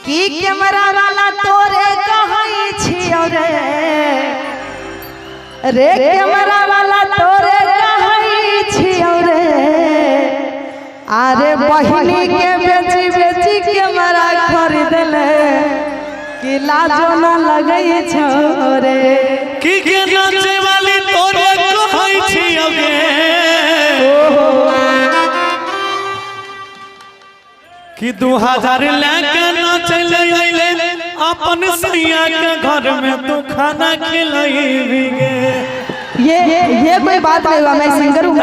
की कैमरा वाला तोरे कहै छियो रे रे कैमरा वाला तोरे कहै छियो रे अरे बहिनी के बेची बेची कैमरा खरीद ले कि लाजो न लगै छोरे की के नाचे वाली तोरे कहै छियो रे कि 2000 लेके नाचल अइले अपन सैया के घर में तू खाना खिलाईबी गे। ये कोई बात नहीं हुआ। मैं सिंगर हूँ,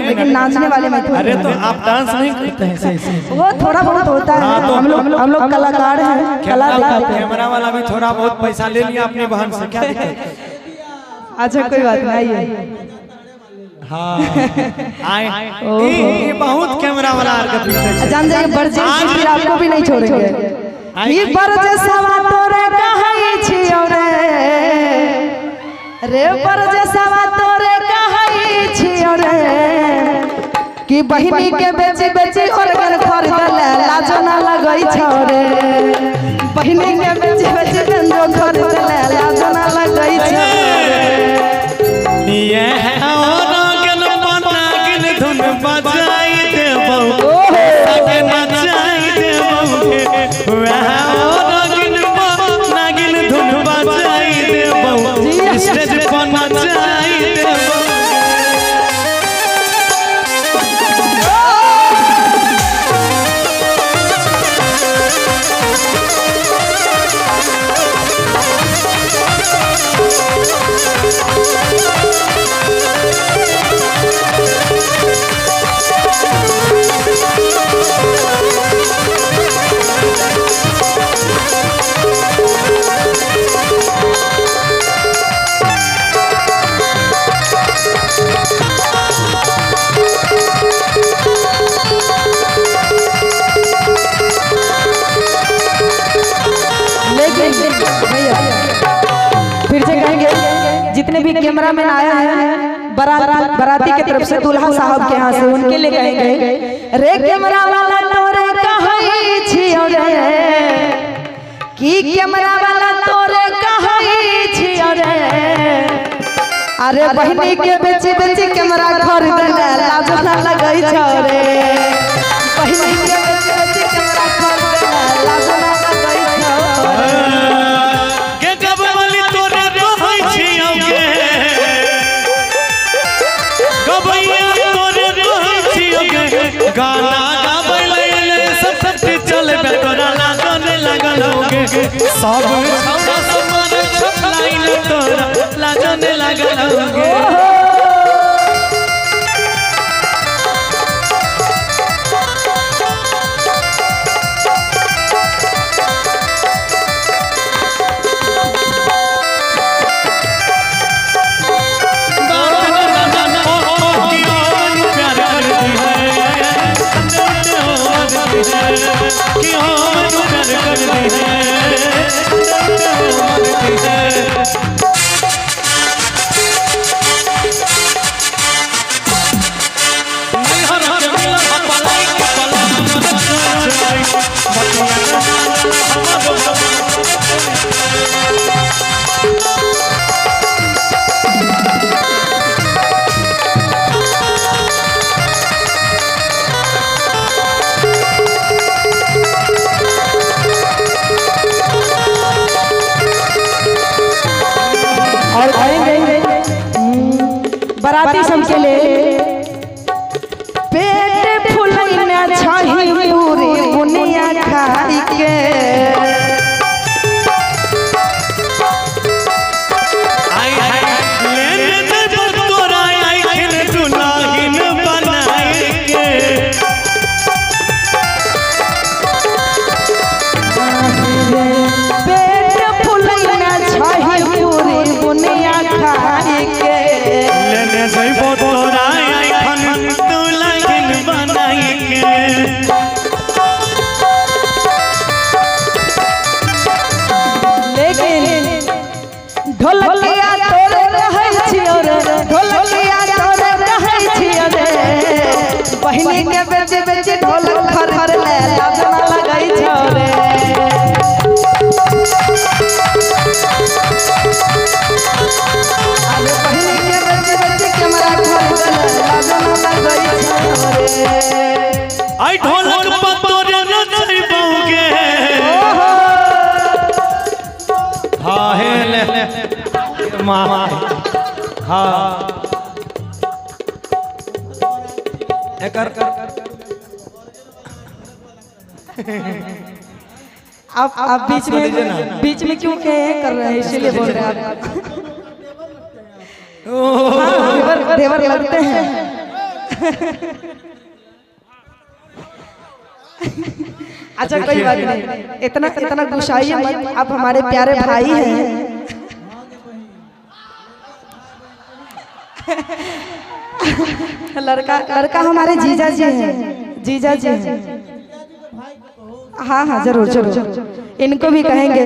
लेकिन नाचने वाले में अरे तो आप डांस नहीं करते हैं सही वो थोड़ा बहुत होता है। हम लोग कलाकार हैं, कला दिखाते हैं। कैमरा वाला भी थोड़ा बहुत पैसा ले लिया अपनी बहन से, क्या दिक्कत? अच्छा कोई बात नहीं है। हाँ ये बहुत कैमरा वाला जान जाएंगे बरजे फिर आपको भी नहीं छोड़ेंगे। ये बरजे सवा तोरे कहै छियो रे रे बरजे सवा तोरे कहै छियो रे कि बहिनी के बेची बेची ऑर्गन खरीद ले लाजो ना लगै छौ रे बहिनी के बेची बेची गंजो खरीद ले लाजो ना लगै छौ ये है धुन बजाई देबो सके नचाई देबो नागिन धुन बजाई देबो स्टेज पर नचाई देबो फिर से कहेंगे जितने भी कैमरा मैन आए हैं बाराती की तरफ से दूल्हा साहब के यहाँ से उनके लिए कहेंगे रे कैमरा वाला तोरे कहै छियो रे की कैमरा वाला तोरे कहै छियो रे अरे बहिनी के बेची बेची कैमरा खरीद ले लाजो ना लगै छौ रे बहिनी के बेची बेची कैमरा खरीद ले लाजो ना लगै छौ गाना गाबै ले सब चल बे तोरा लागने लागल होगे सब छौरा समान छलाइन तोरा लागने लागल होगे और बाराती सबके लिए पेट फुलैना छही पूरी बुनिया खाई के जइबो तोरा हाँ एकर आप बीच में क्यों कर रहे हैं, इसीलिए बोल रहे हैं आप। हाँ, देवर लगते हैं। अच्छा कोई बात नहीं, इतना गुस्साइए मत, आप हमारे प्यारे भाई हैं। लड़का हमारे जीजा जी हैं, जीजा जी हैं। हाँ हाँ जरूर जरूर, इनको भी कहेंगे।